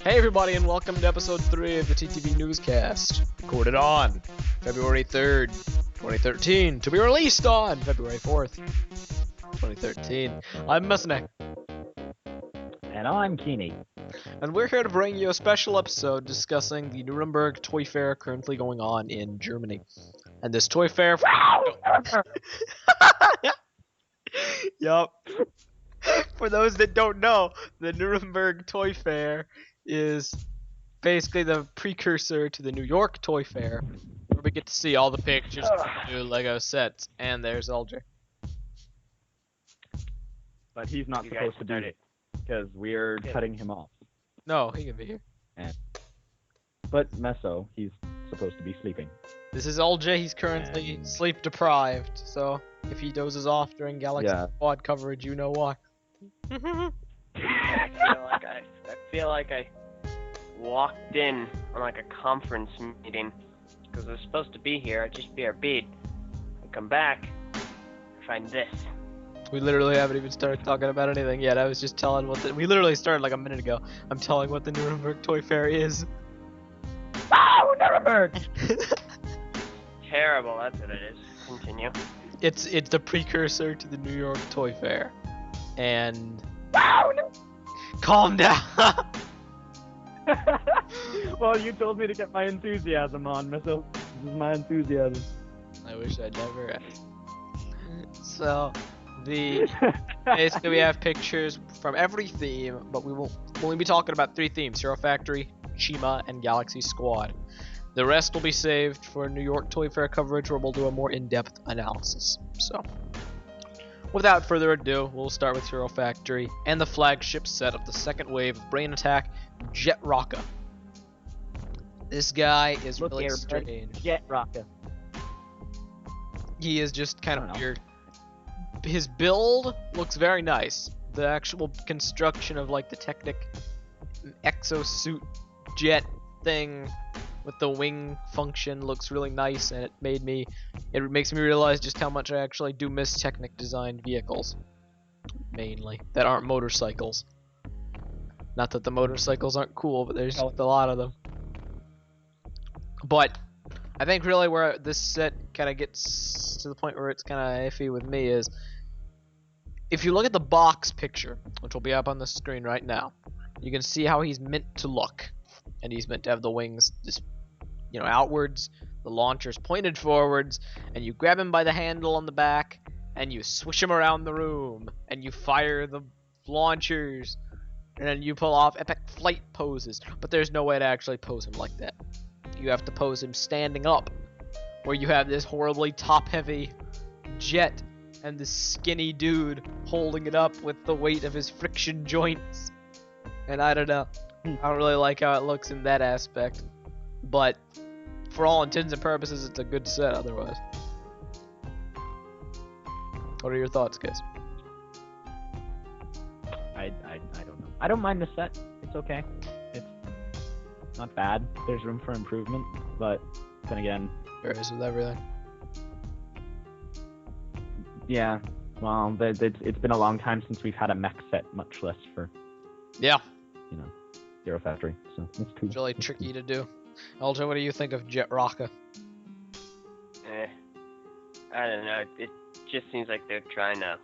Hey everybody, and welcome to episode 3 of the TTV Newscast, recorded on February 3rd, 2013, to be released on February 4th, 2013. I'm Mesonak. And I'm Chima. And we're here to bring you a special episode discussing the Nuremberg Toy Fair currently going on in Germany. And this toy fair... Yup. For those that don't know, the Nuremberg Toy Fair is basically the precursor to the New York Toy Fair, where we get to see all the pictures of the new Lego sets. And there's LJ. But he's not supposed to do it, because we're cutting him off. No, he can be here. But Meso, he's supposed to be sleeping. This is LJ, he's currently sleep deprived, so if he dozes off during Galaxy Quad coverage, you know why. I feel like I walked in on like a conference meeting because I was supposed to be here. I just BRB'd. I come back, I find this. We literally haven't even started talking about anything yet. I was just telling we literally started like a minute ago. I'm telling what the Nuremberg Toy Fair is. Oh, Nuremberg! Terrible, that's what it is. Continue. It's the precursor to the New York Toy Fair. And calm down. Well, you told me to get my enthusiasm on, Meso. This is my enthusiasm. I wish I'd never asked. So, basically we have pictures from every theme, but we will only be talking about 3 themes: Hero Factory, Chima, and Galaxy Squad. The rest will be saved for New York Toy Fair coverage, where we'll do a more in-depth analysis. So, without further ado, we'll start with Hero Factory and the flagship set of the second wave of Brain Attack, Jet Rocka. This guy is really strange. Jet Rocka. He is just kind of weird. His build looks very nice. The actual construction of like the Technic exosuit jet thing with the wing function looks really nice, and it makes me realize just how much I actually do miss Technic designed vehicles, mainly that aren't motorcycles. Not that the motorcycles aren't cool, but there's a lot of them. But I think really where this set kind of gets to the point where it's kind of iffy with me is if you look at the box picture, which will be up on the screen right now, you can see how he's meant to look. And he's meant to have the wings just, outwards, the launchers pointed forwards, and you grab him by the handle on the back, and you swish him around the room, and you fire the launchers, and then you pull off epic flight poses. But there's no way to actually pose him like that. You have to pose him standing up, where you have this horribly top-heavy jet, and this skinny dude holding it up with the weight of his friction joints. And I don't know. I don't really like how it looks in that aspect, but for all intents and purposes, it's a good set otherwise. What are your thoughts, guys? I don't know. I don't mind the set. It's okay. It's not bad. There's room for improvement, but then again... There is with everything. Yeah, well, it's been a long time since we've had a mech set, much less for... Yeah. Hero Factory, so it's cool. It's really tricky to do. LJ, what do you think of Jet Rocka? I don't know. It just seems like they're trying to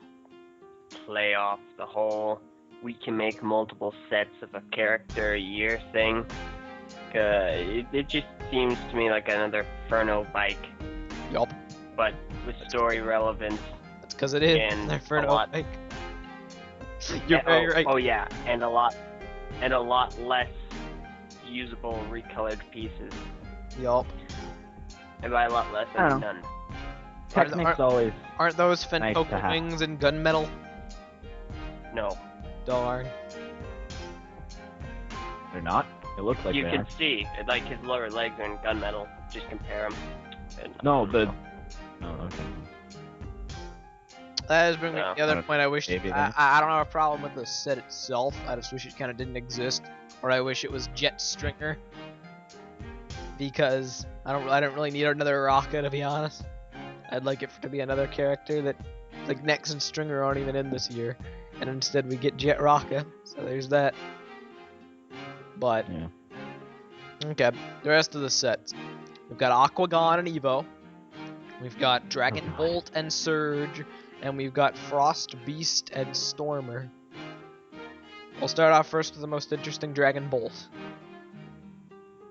play off the whole we can make multiple sets of a character a year thing. It just seems to me like another Inferno bike. Yup. But with story relevance. That's because it is an Inferno bike. You're very right. Oh yeah, and a lot less usable recolored pieces. Yup. And by a lot less, I mean none. Technic's always aren't those nice Fentoken wings and gunmetal? No. Darn. They're not? It looks like you they can are. see, like his lower legs are in gunmetal. Just compare them. No, the... Oh, okay. That is bringing me to the other point. I wish I don't have a problem with the set itself. I just wish it kind of didn't exist, or I wish it was Jet Stringer, because I don't really need another Rocka, to be honest. I'd like it to be another character that like Nex and Stringer aren't even in this year, and instead we get Jet Rocka. So there's that. But Yeah. okay, the rest of the sets. We've got Aquagon and Evo. We've got Dragon Oh, Bolt and Surge, and we've got Frost Beast and Stormer. We'll start off first with the most interesting, Dragon Bolt.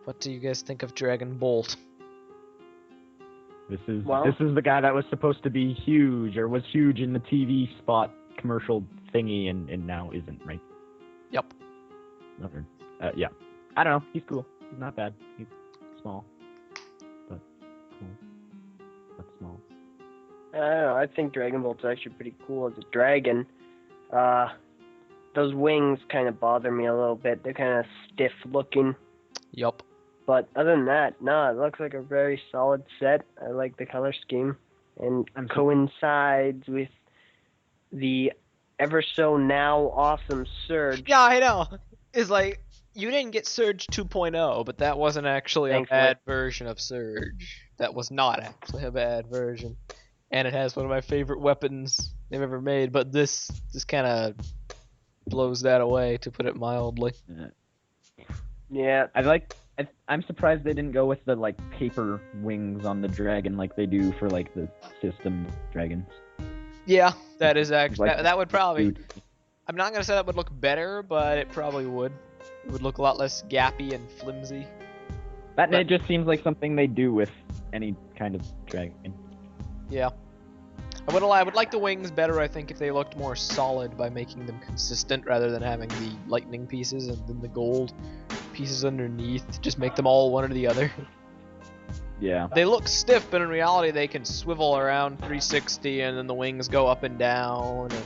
What do you guys think of Dragon Bolt? This is Well- the guy that was supposed to be huge, or was huge in the TV spot commercial thingy, and now isn't, right? Yep. Yeah. I don't know. He's cool. He's not bad. He's small, but cool. But small. I don't know, I think Dragon Bolt's actually pretty cool as a dragon. Those wings kind of bother me a little bit. They're kind of stiff looking. Yup. But other than that, no, it looks like a very solid set. I like the color scheme. And coincides with the ever so now awesome Surge. Yeah, I know. It's like, you didn't get Surge 2.0, but that wasn't actually Thankfully. a bad version of Surge. That was not actually a bad version. And it has one of my favorite weapons they've ever made, but this kind of blows that away, to put it mildly. Yeah. I'm surprised they didn't go with the like paper wings on the dragon like they do for like the system dragons. Yeah, that is actually, Like- that would probably, I'm not going to say that would look better, but it probably would. It would look a lot less gappy and flimsy. That it just seems like something they do with any kind of dragon. Yeah. I would like the wings better, I think, if they looked more solid by making them consistent rather than having the lightning pieces and then the gold pieces underneath. Just make them all one or the other. Yeah. They look stiff, but in reality they can swivel around 360 and then the wings go up and down, and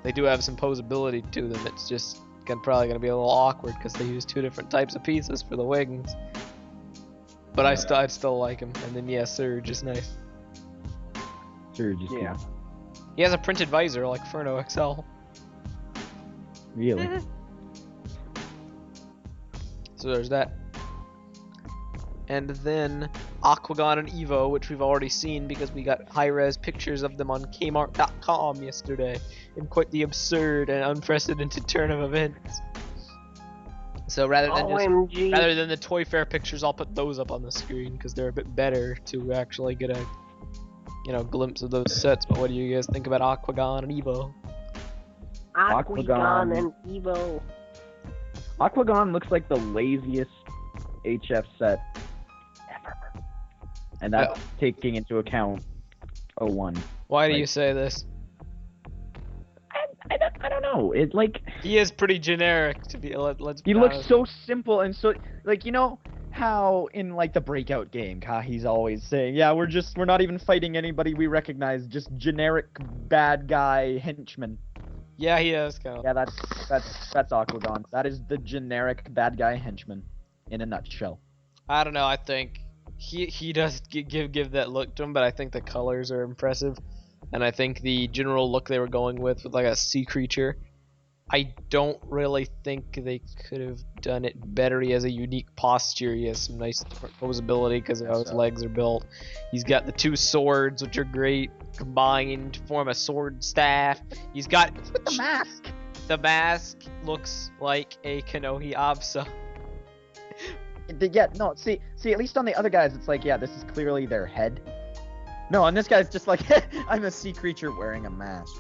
they do have some posability to them. It's just probably going to be a little awkward because they use two different types of pieces for the wings. But I'd still like them. And then, yeah, Surge is nice. Surge is Yeah. cool. He has a printed visor like Furno XL. Really? So there's that. And then Aquagon and Evo, which we've already seen because we got high-res pictures of them on Kmart.com yesterday in quite the absurd and unprecedented turn of events. So rather than the Toy Fair pictures, I'll put those up on the screen because they're a bit better to actually get a glimpse of those sets. But what do you guys think about Aquagon and Evo? Aquagon and Evo. Aquagon looks like the laziest HF set ever. And that's taking into account 01. Why do you say this? I don't know. It like He is pretty generic to be. Let's be he looks honest. so simple and so like, you know how in like the Breakout game, Kahi's always saying, yeah, we're not even fighting anybody we recognize, just generic bad guy henchmen. Yeah, he is kind of. Yeah, that's Aquagon. That is the generic bad guy henchman in a nutshell. I don't know. I think he does give that look to him, but I think the colors are impressive, and I think the general look they were going with like a sea creature. I don't really think they could have done it better. He has a unique posture. He has some nice posability because of how his legs are built. He's got the two swords, which are great, combined to form a sword staff. He's got With the mask. The mask looks like a Kanohi Absa. Yeah, no, see, at least on the other guys, it's like, yeah, this is clearly their head. No, on this guy's just like, I'm a sea creature wearing a mask.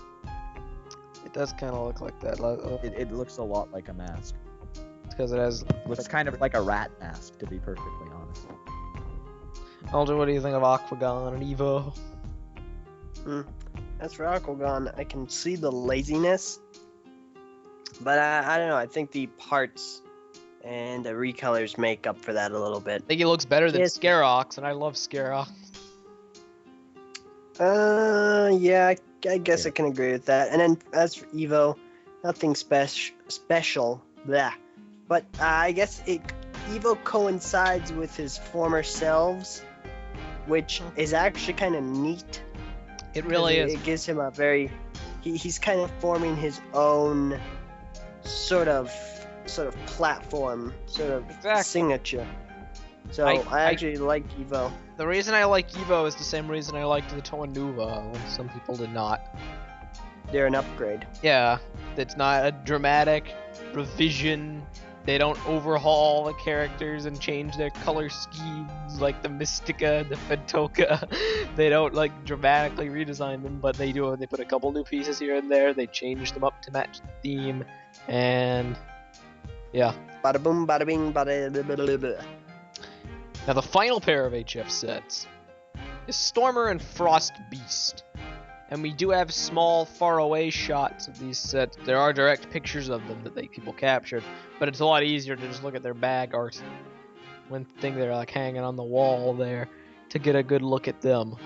It does kind of look like that. It looks a lot like a mask. Because it has. Looks kind of like a rat mask, to be perfectly honest. Alder, what do you think of Aquagon and Evo? As for Aquagon, I can see the laziness, but I don't know. I think the parts and the recolors make up for that a little bit. I think he looks better than Yes. Scarox, and I love Scarox. Yeah, I guess I can agree with that. And then as for Evo, nothing special, blah. But I guess Evo coincides with his former selves, which is actually kind of neat. It really is. It gives him a very, he's kind of forming his own sort of platform, sort of Exactly. signature. So I actually like Evo. The reason I like Evo is the same reason I liked the Toa Nuva, when some people did not. They're an upgrade. Yeah, it's not a dramatic revision They don't overhaul the characters and change their color schemes like the Mystica, the Fentoka. They don't like dramatically redesign them, but they do. They put a couple new pieces here and there. They change them up to match the theme, and yeah. Bada boom, bada bing, bada blah, blah, blah, blah. Now the final pair of HF sets is Stormer and Frost Beast. And we do have small, far-away shots of these sets. There are direct pictures of them that people captured, but it's a lot easier to just look at their bag art when they're like hanging on the wall there to get a good look at them.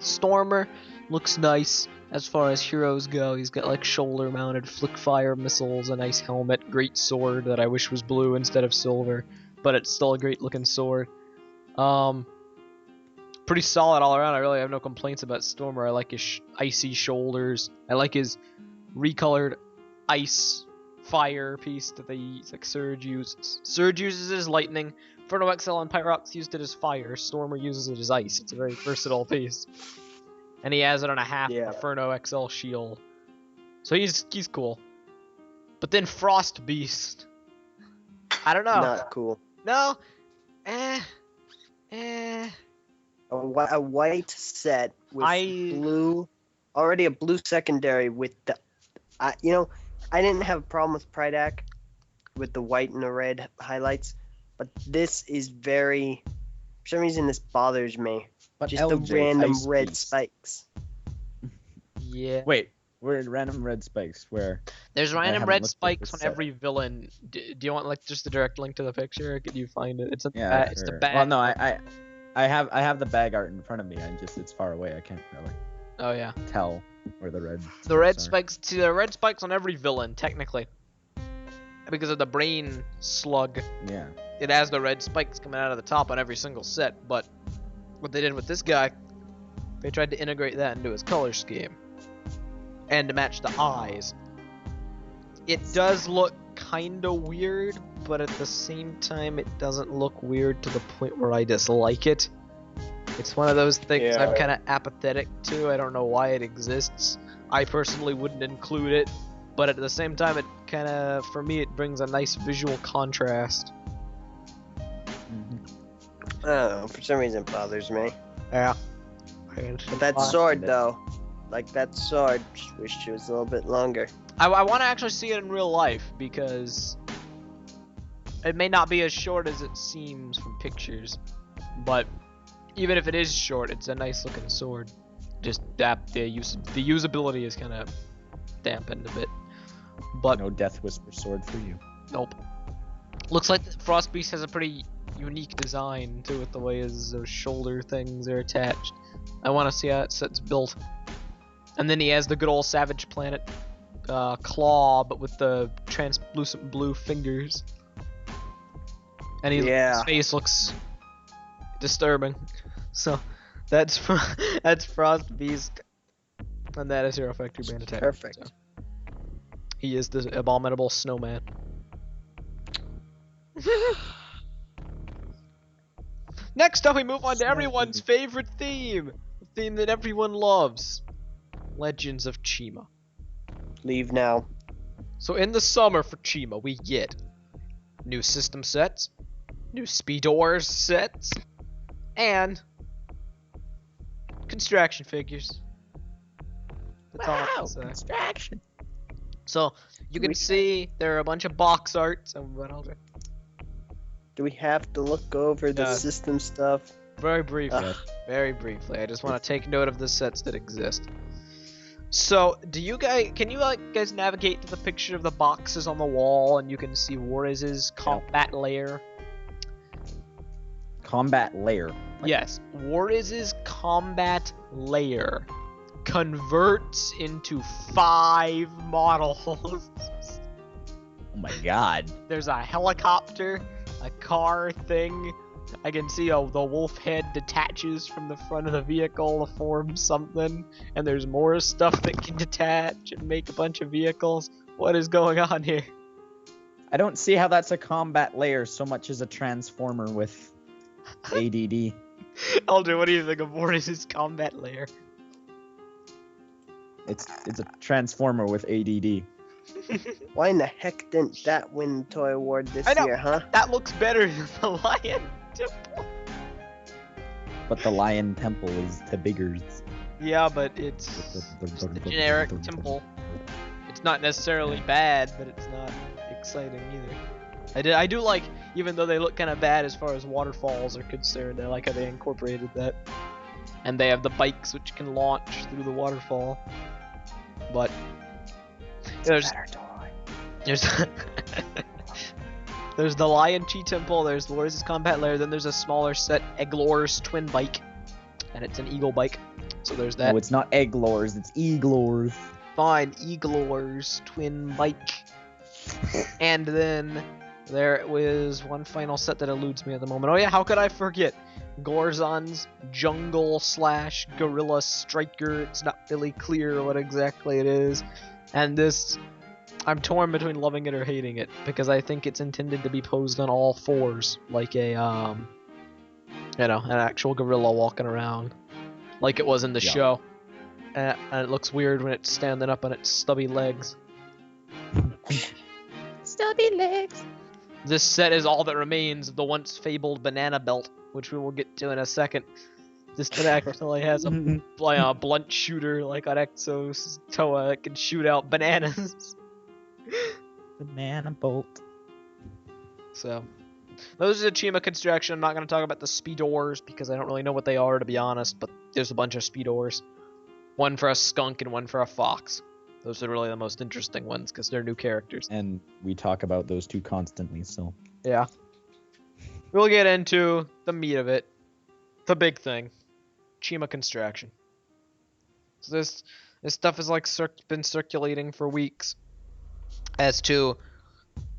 Stormer looks nice as far as heroes go. He's got like shoulder-mounted flick-fire missiles, a nice helmet, great sword that I wish was blue instead of silver, but it's still a great-looking sword. Pretty solid all around. I really have no complaints about Stormer. I like his icy shoulders. I like his recolored ice fire piece that they use, like Surge uses. Surge uses it as lightning. Inferno XL and Pyrox used it as fire. Stormer uses it as ice. It's a very versatile piece. And he has it on a half Inferno XL shield. So he's cool. But then Frost Beast. I don't know. Not cool. No. A white set with blue, already a blue secondary with the, I didn't have a problem with Prydac with the white and the red highlights, but this is for some reason this bothers me. But just LJ, the random Ice red Beast. spikes. Yeah. Wait, where random red spikes? Where? There's random haven't red looked at spikes this on set. every villain. Do you want like just the direct link to the picture? Or could you find it? It's a Yeah, it's the sure. bag. Well, no, I have the bag art in front of me. It's far away. I can't really Oh yeah. tell where the red. The red are. spikes. See, there are red spikes on every villain technically, because of the brain slug. Yeah. It has the red spikes coming out of the top on every single set. But what they did with this guy, they tried to integrate that into his color scheme, and to match the eyes. It does look kinda weird, but at the same time it doesn't look weird to the point where I dislike it. It's one of those things I'm kind of apathetic to. I don't know why it exists. I personally wouldn't include it, but at the same time it kind of, for me, it brings a nice visual contrast. I don't know, for some reason it bothers me. Yeah. But that sword though, that sword, just wish it was a little bit longer. I want to actually see it in real life, because it may not be as short as it seems from pictures, but even if it is short, it's a nice looking sword. Just the usability is kind of dampened a bit. But No Death Whisper sword for you. nope. Looks like Frost Beast has a pretty unique design to it, the way his shoulder things are attached. I want to see how that set's built. And then he has the good old Savage Planet claw, but with the translucent blue fingers. And his face looks disturbing. So that's Frost Beast, and that is Hero Factory brand attack. Perfect. So, he is the abominable snowman. Next up, we move on to everyone's favorite theme, the theme that everyone loves: Legends of Chima. Leave now. So in the summer for Chima, we get new system sets, new Speedors sets, and Constraction figures. That's all I can say. Constraction. So you can see there are a bunch of box arts and what else? Do we have to look over the system stuff? Very briefly. Very briefly. I just want to take note of the sets that exist. So, can you guys navigate to the picture of the boxes on the wall, and you can see Wariz's combat lair? Combat lair. Yes, Wariz's combat lair converts into 5 models. Oh my god. There's a helicopter, a car thing. I can see the wolf head detaches from the front of the vehicle to form something, and there's more stuff that can detach and make a bunch of vehicles. What is going on here? I don't see how that's a combat layer so much as a transformer with ADD. Alder, what do you think of Wariz's combat lair? It's a transformer with ADD. Why in the heck didn't that win the Toy Award this I know. year, huh? That looks better than the lion temple. But the Lion Temple is the biggers. Yeah, but it's the generic temple. It's not necessarily bad, but it's not exciting either. I do like, even though they look kind of bad as far as waterfalls are concerned, I like how they incorporated that. And they have the bikes which can launch through the waterfall. But there's there's the Lion Chi Temple, there's the Warriors Combat Lair, then there's a smaller set, Egglor's Twin Bike. And it's an eagle bike. So there's that. No, it's not Egglor's, it's Eaglor's. Fine, Egglor's Twin Bike. And then there was one final set that eludes me at the moment. Oh yeah, how could I forget? Gorzon's Jungle / Gorilla Striker. It's not really clear what exactly it is. And this, I'm torn between loving it or hating it, because I think it's intended to be posed on all fours, like a, you know, an actual gorilla walking around, like it was in the show. And it looks weird when it's standing up on its stubby legs. Stubby legs. This set is all that remains of the once fabled banana belt, which we will get to in a second. This set actually has a blunt shooter like on Exo's Toa that can shoot out bananas. Banana bolt. So, those are the Chima Constraction. I'm not going to talk about the Speedors because I don't really know what they are, to be honest, but there's a bunch of Speedors. One for a skunk and one for a fox. Those are really the most interesting ones because they're new characters. And we talk about those two constantly, so. Yeah. We'll get into the meat of it. The big thing. Chima Constraction. So this stuff has like been circulating for weeks as to,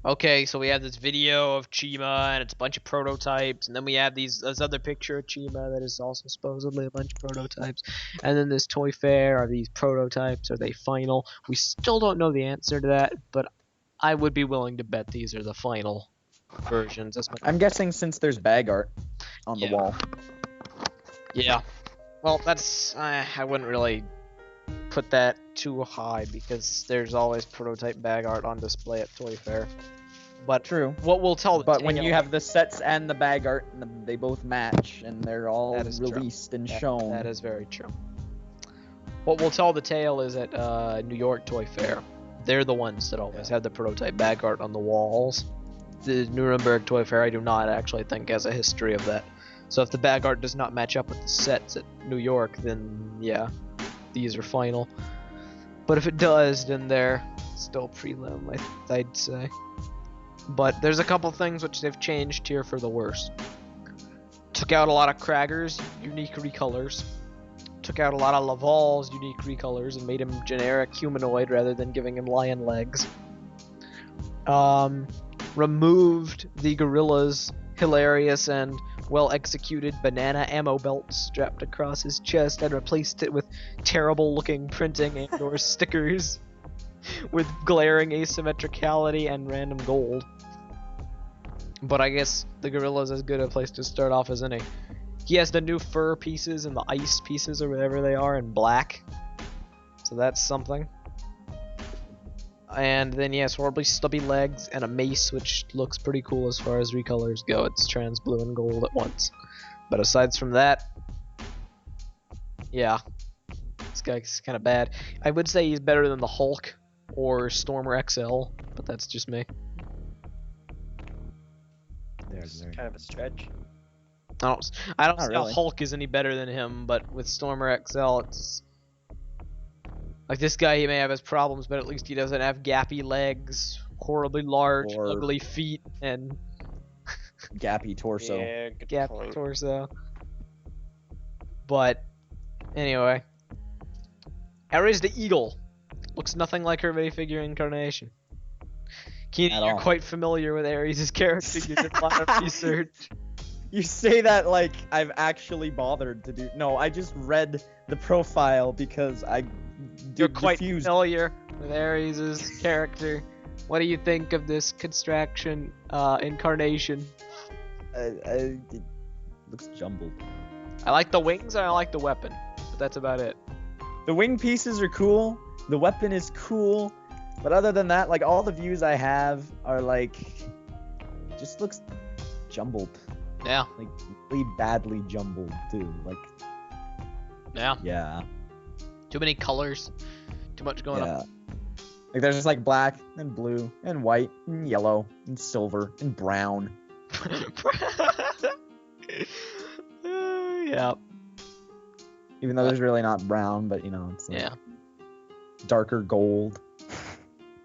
okay, so we have this video of Chima and it's a bunch of prototypes, and then we have this other picture of Chima that is also supposedly a bunch of prototypes, and then this toy fair, are these prototypes, are they final? We still don't know the answer to that, but I would be willing to bet these are the final versions. I'm guessing since there's bag art on the wall. Yeah. Well, that's, I wouldn't really put that too high because there's always prototype bag art on display at Toy Fair. But true. What will tell the But when you have the sets and the bag art, they both match and they're all released and shown. That is very true. What will tell the tale is at New York Toy Fair. They're the ones that always have the prototype bag art on the walls. The Nuremberg Toy Fair, I do not actually think has a history of that. So if the bag art does not match up with the sets at New York, then yeah, these are final. But if it does, then they're still prelim, I'd say. But there's a couple things which they've changed here for the worse. Took out a lot of Krager's unique recolors. Took out a lot of Laval's unique recolors and made him generic humanoid rather than giving him lion legs. Removed the gorilla's hilarious and well-executed banana ammo belt strapped across his chest and replaced it with terrible-looking printing and/or stickers with glaring asymmetricality and random gold. But I guess the gorilla's as good a place to start off as any. He has the new fur pieces and the ice pieces or whatever they are in black. So that's something. And then he has horribly stubby legs and a mace, which looks pretty cool as far as recolors go. It's trans blue and gold at once. But aside from that, yeah, this guy's kind of bad. I would say he's better than the Hulk or Stormer XL, but that's just me. It's kind of a stretch. I don't see really. how Hulk is any better than him, but with Stormer XL, it's like this guy, he may have his problems, but at least he doesn't have gappy legs, horribly large, Or ugly feet, and gappy torso. Yeah, good gappy point. torso. But anyway, Ares the Eagle looks nothing like her minifigure incarnation. Keenan, you're quite familiar with Ares' character. You did a lot of research. You say that like I've actually bothered to do. No, I just read the profile because You're quite familiar with Ares' character. What do you think of this Constraction incarnation? It looks jumbled. I like the wings and I like the weapon, but that's about it. The wing pieces are cool. The weapon is cool. But other than that, like all the views I have are like, just looks jumbled. Yeah. Like really badly jumbled too. Like. Yeah. Yeah. Too many colors. Too much going on. Like there's just like black and blue and white and yellow and silver and brown. Yeah. Even though there's really not brown, but you know, it's like darker gold.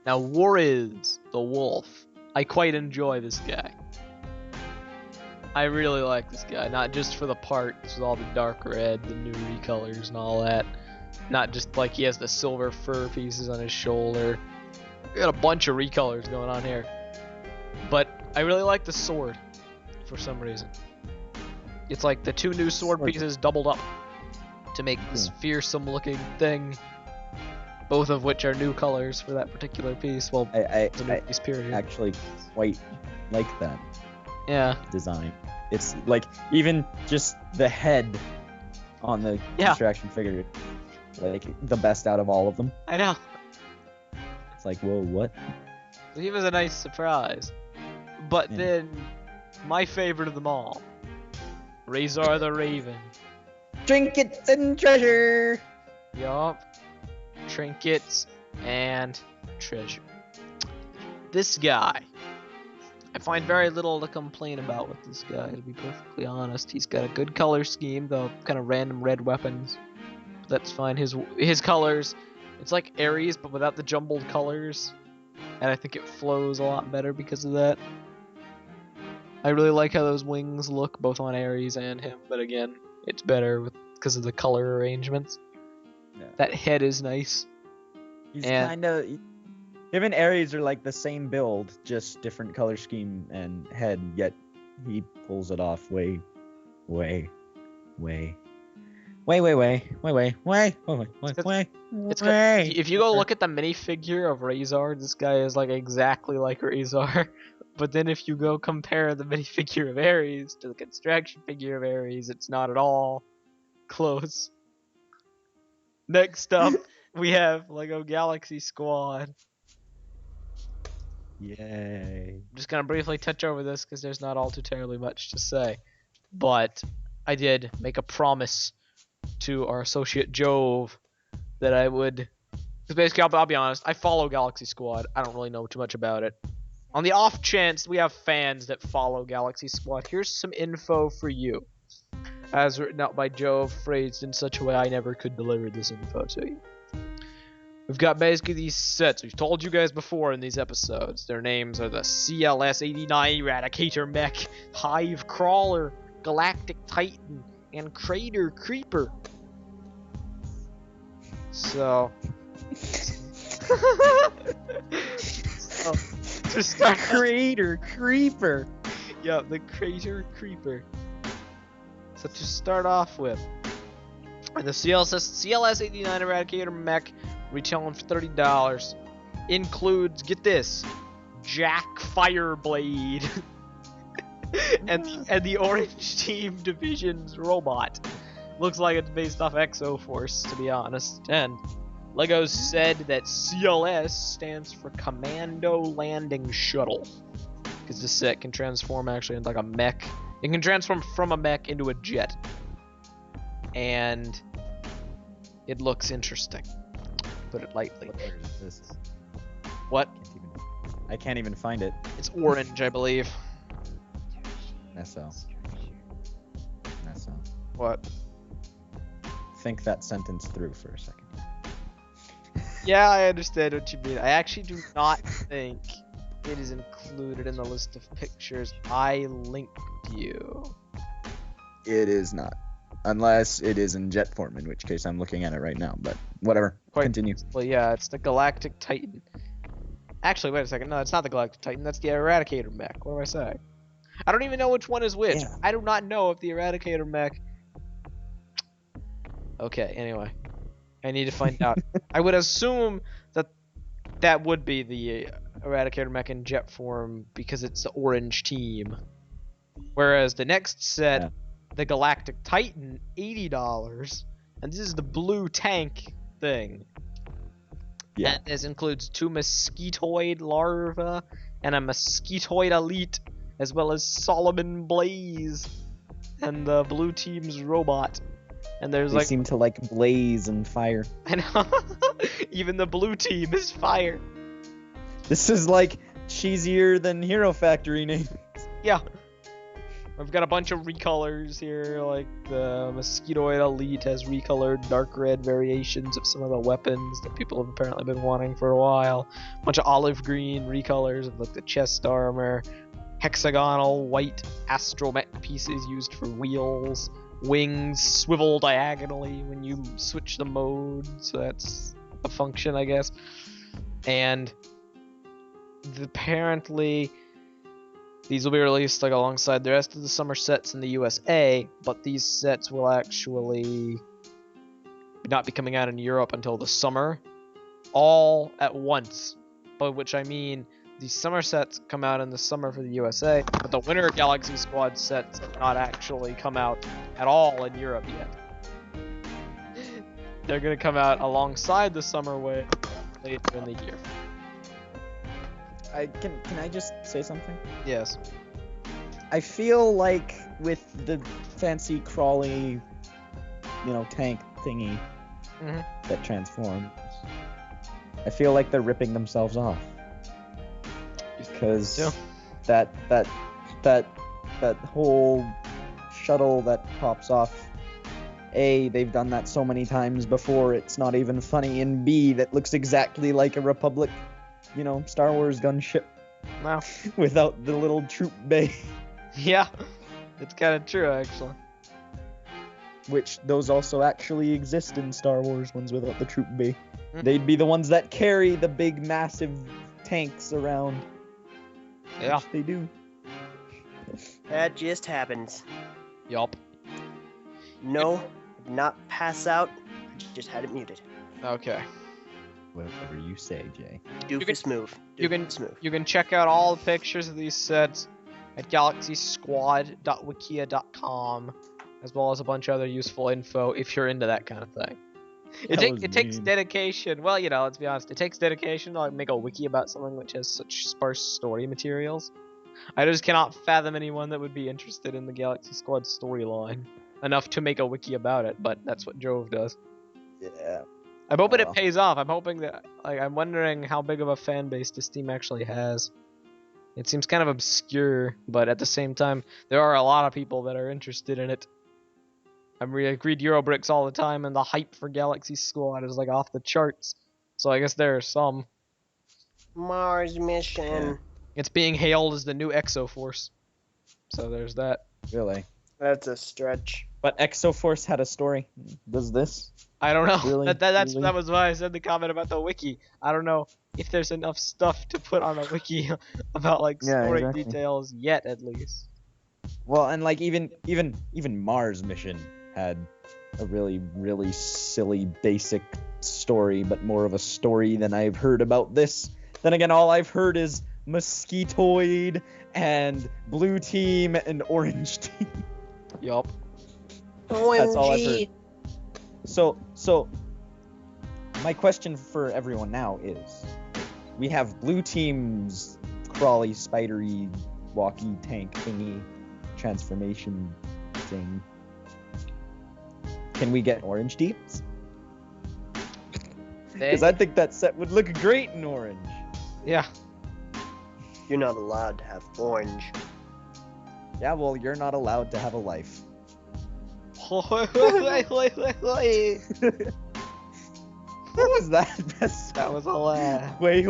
Now Warriors the Wolf. I quite enjoy this guy. I really like this guy, not just for the parts with all the dark red, the new recolors and all that. Not just like he has the silver fur pieces on his shoulder. We got a bunch of recolors going on here. But I really like the sword for some reason. It's like the two new sword pieces doubled up to make this fearsome looking thing. Both of which are new colors for that particular piece. Well, I piece period. actually quite like that design. It's like even just the head on the Constraction figure, like the best out of all of them. I know. It's like, whoa, what? He was a nice surprise. But then, my favorite of them all, Razor the Raven. Trinkets and treasure! Yup. Trinkets and treasure. This guy, I find very little to complain about with this guy, to be perfectly honest. He's got a good color scheme, though kind of random red weapons. That's fine. His colors, it's like Ares, but without the jumbled colors. And I think it flows a lot better because of that. I really like how those wings look, both on Ares and him, but again, it's better because of the color arrangements. Yeah. That head is nice. He's kind of... Him and Ares are like the same build, just different color scheme and head, yet he pulls it off way. If you go look at the minifigure of Razor, this guy is like exactly like Razor. But then if you go compare the minifigure of Ares to the Constraction figure of Ares, it's not at all close. Next up, we have Lego Galaxy Squad. Yay. I'm just gonna briefly touch over this because there's not all too terribly much to say. But I did make a promise to our associate Jove that I would... Because basically, I'll be honest, I follow Galaxy Squad. I don't really know too much about it. On the off chance we have fans that follow Galaxy Squad, here's some info for you. As written out by Jove, phrased in such a way I never could deliver this info to you. We've got basically these sets. We've told you guys before in these episodes. Their names are the CLS-89 Eradicator Mech, Hive Crawler, Galactic Titan, and Crater Creeper. So... to start... Crater Creeper! Yeah, the Crater Creeper. So to start off with, the CLS-89 Eradicator Mech, retailing for $30, includes, get this, Jack Fireblade, and the Orange Team Division's robot. Looks like it's based off Exoforce, to be honest. And LEGO said that CLS stands for Commando Landing Shuttle, because this set can transform actually into like a mech. It can transform from a mech into a jet, and it looks interesting. Put it lightly. What is this? What? I can't even find it. It's orange, I believe. Nesso. What? Think that sentence through for a second. Yeah, I understand what you mean. I actually do not think it is included in the list of pictures I linked you. It is not. Unless it is in jet form, in which case I'm looking at it right now, but whatever. Continue. Well, yeah, it's the Galactic Titan. Actually, wait a second. No, it's not the Galactic Titan. That's the Eradicator Mech. What do I say? I don't even know which one is which. Yeah. I do not know if the Eradicator Mech... Okay, anyway. I need to find out. I would assume that that would be the Eradicator Mech in jet form because it's the orange team. Whereas the next set, the Galactic Titan, $80. And this is the blue tank thing. Yeah. And this includes 2 mosquitoid larvae and a mosquitoid elite, as well as Solomon Blaze and the blue team's robot. And there's They seem to like blaze and fire. I know. Even the blue team is fire. This is like cheesier than Hero Factory names. Yeah. We've got a bunch of recolors here, like the Mosquitoid Elite has recolored dark red variations of some of the weapons that people have apparently been wanting for a while. A bunch of olive green recolors of like the chest armor, hexagonal white astromech pieces used for wheels, wings swivel diagonally when you switch the mode, so that's a function, I guess. And apparently these will be released like alongside the rest of the summer sets in the USA, but these sets will actually not be coming out in Europe until the summer, all at once. By which I mean these summer sets come out in the summer for the USA, but the Winter Galaxy Squad sets have not actually come out at all in Europe yet. They're gonna come out alongside the summer wave later in the year. Can I just say something? Yes. I feel like with the fancy crawly, tank thingy that transforms, I feel like they're ripping themselves off. Because that whole shuttle that pops off, A, they've done that so many times before it's not even funny, and B, that looks exactly like a Republic, Star Wars gunship. Wow. Without the little troop bay. Yeah, it's kind of true, actually. Which, those also actually exist in Star Wars ones without the troop bay. They'd be the ones that carry the big, massive tanks around. Yeah. Which they do. That just happens. Yup. No, not pass out. Just had it muted. Okay. Whatever you say, Jay. Doofus move. You can check out all the pictures of these sets at galaxysquad.wikia.com, as well as a bunch of other useful info if you're into that kind of thing. It takes dedication. Well, let's be honest. It takes dedication to make a wiki about something which has such sparse story materials. I just cannot fathom anyone that would be interested in the Galaxy Squad storyline enough to make a wiki about it, but that's what Jove does. Yeah. I'm hoping it pays off. I'm hoping that, I'm wondering how big of a fan base this team actually has. It seems kind of obscure, but at the same time, there are a lot of people that are interested in it. I read Eurobricks all the time, and the hype for Galaxy Squad is off the charts. So I guess there are some. Mars mission. Yeah. It's being hailed as the new Exoforce. So there's that. Really? That's a stretch. But Exoforce had a story. Does this? I don't know. Really? That was why I said the comment about the wiki. I don't know if there's enough stuff to put on a wiki about story details yet, at least. Well, and even Mars mission had a really, really silly, basic story, but more of a story than I've heard about this. Then again, all I've heard is Mosquitoid and Blue Team and Orange Team. Yup. That's all I've heard. So my question for everyone now is, we have Blue Team's crawly, spidery, walkie tank thingy transformation thing. Can we get Orange Deeps? Because I think that set would look great in orange. Yeah. You're not allowed to have orange. Yeah, well, you're not allowed to have a life. What was that? That was a laugh. Wait.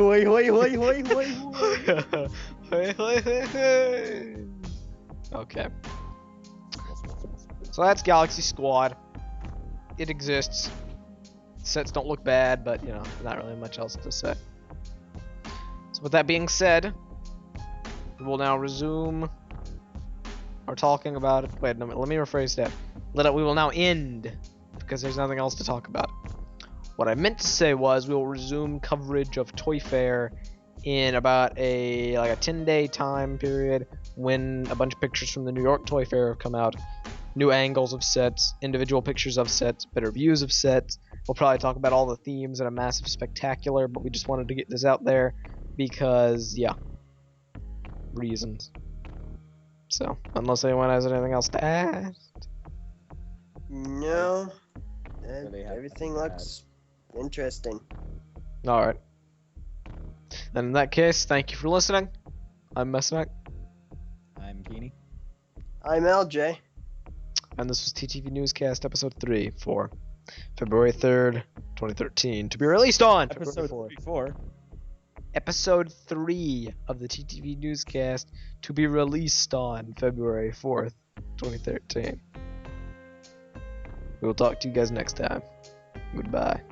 Okay. So that's Galaxy Squad. It exists. Sets don't look bad, but not really much else to say. So with that being said, we will now resume our talking about it. Wait, no, let me rephrase that. We will now end, because there's nothing else to talk about. What I meant to say was we will resume coverage of Toy Fair in about a 10-day time period when a bunch of pictures from the New York Toy Fair have come out. New angles of sets, individual pictures of sets, better views of sets, We'll probably talk about all the themes in a massive spectacular, but we just wanted to get this out there because, yeah, reasons. So, unless anyone has anything else to add. No. Everything looks interesting. Alright. Then in that case, thank you for listening. I'm Mesonak. I'm Keeney. I'm LJ. And this was TTV Newscast episode 3 for February 3rd, 2013. To be released on Episode 34. Episode 3 of the TTV Newscast to be released on February 4th, 2013. We will talk to you guys next time. Goodbye.